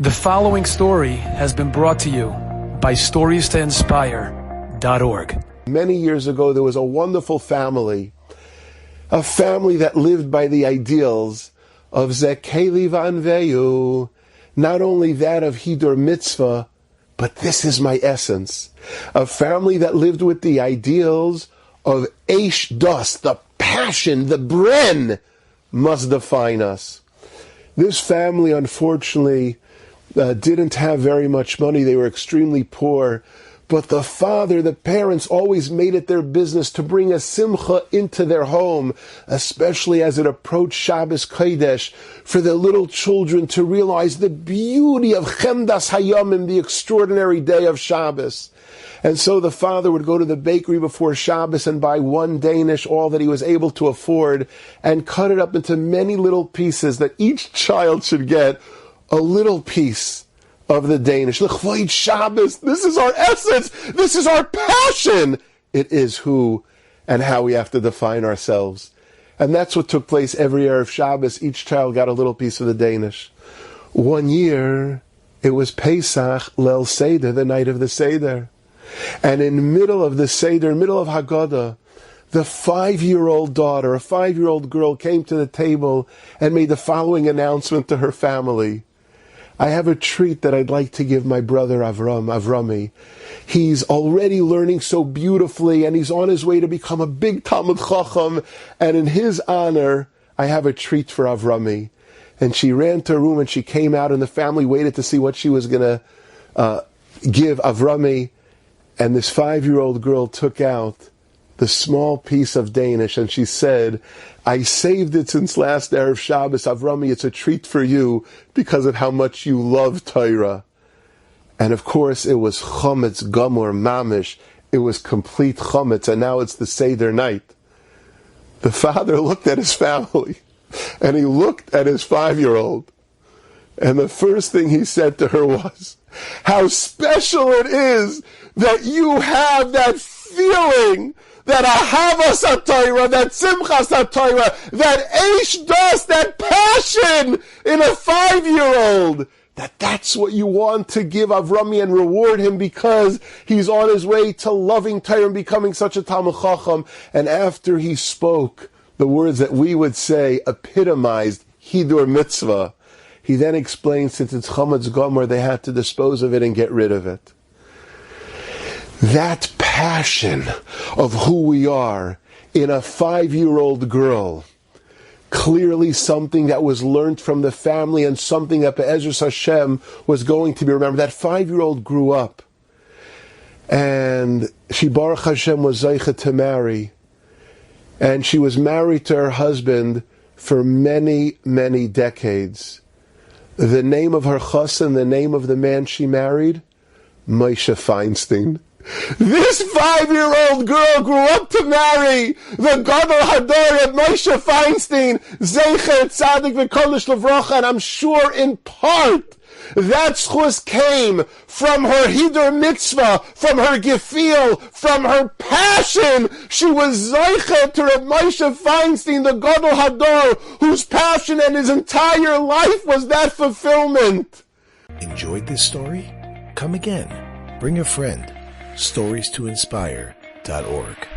The following story has been brought to you by StoriesToInspire.org. Many years ago, there was a wonderful family, a family that lived by the ideals of Zekeli Vanveyu, not only that of Hidur Mitzvah, but this is my essence. A family that lived with the ideals of Eish Das, the passion, the bren must define us. This family, unfortunately, didn't have very much money. They were extremely poor. But the father, the parents, always made it their business to bring a simcha into their home, especially as it approached Shabbos Kodesh, for their little children to realize the beauty of Chemdas Hayamim, the extraordinary day of Shabbos. And so the father would go to the bakery before Shabbos and buy one Danish, all that he was able to afford, and cut it up into many little pieces that each child should get a little piece of the Danish. L'chvoid Shabbos, this is our essence, this is our passion. It is who and how we have to define ourselves. And that's what took place every Erev Shabbos. Each child got a little piece of the Danish. One year, it was Pesach Leil Seder, the night of the Seder. And in the middle of the Seder, middle of Haggadah, the 5-year-old daughter, a 5-year-old girl, came to the table and made the following announcement to her family. I have a treat that I'd like to give my brother Avrami. He's already learning so beautifully, and he's on his way to become a big Talmud Chacham, and in his honor, I have a treat for Avrami. And she ran to her room, and she came out, and the family waited to see what she was going to give Avrami, and this 5-year-old girl took out the small piece of Danish, and she said, I saved it since last Erev Shabbos. Avrami, it's a treat for you because of how much you love Torah. And of course, it was Chometz Gamor Mamish. It was complete Chometz, and now it's the Seder night. The father looked at his family, and he looked at his 5-year-old, and the first thing he said to her was, how special it is that you have that feeling, that ahavas HaTorah, that simchas HaTorah, that eish das, that passion in a 5-year-old, that's what you want to give Avrami and reward him because he's on his way to loving Torah and becoming such a Talmud Chacham. And after he spoke the words that we would say epitomized Hidur Mitzvah, he then explained, since it's Chometz Gomer, they had to dispose of it and get rid of it. That passion of who we are in a 5-year-old girl, clearly something that was learned from the family and something that Be'ezras Hashem was going to be remembered. That 5-year-old grew up, and she, Baruch Hashem, was Zeicha to marry, and she was married to her husband for many, many decades. The name of her chassan, the name of the man she married, Moshe Feinstein. This 5-year-old girl grew up to marry the Gadol Hador, Moshe Feinstein, Zecher Tzadik V'Kodesh Levracha, and I'm sure in part that schus came from her Hidur Mitzvah, from her gefiel, from her passion. She was Zecher to Reb Moshe Feinstein, the Gadol Hador, whose passion and his entire life was that fulfillment. Enjoyed this story? Come again. Bring a friend. StoriesToInspire.org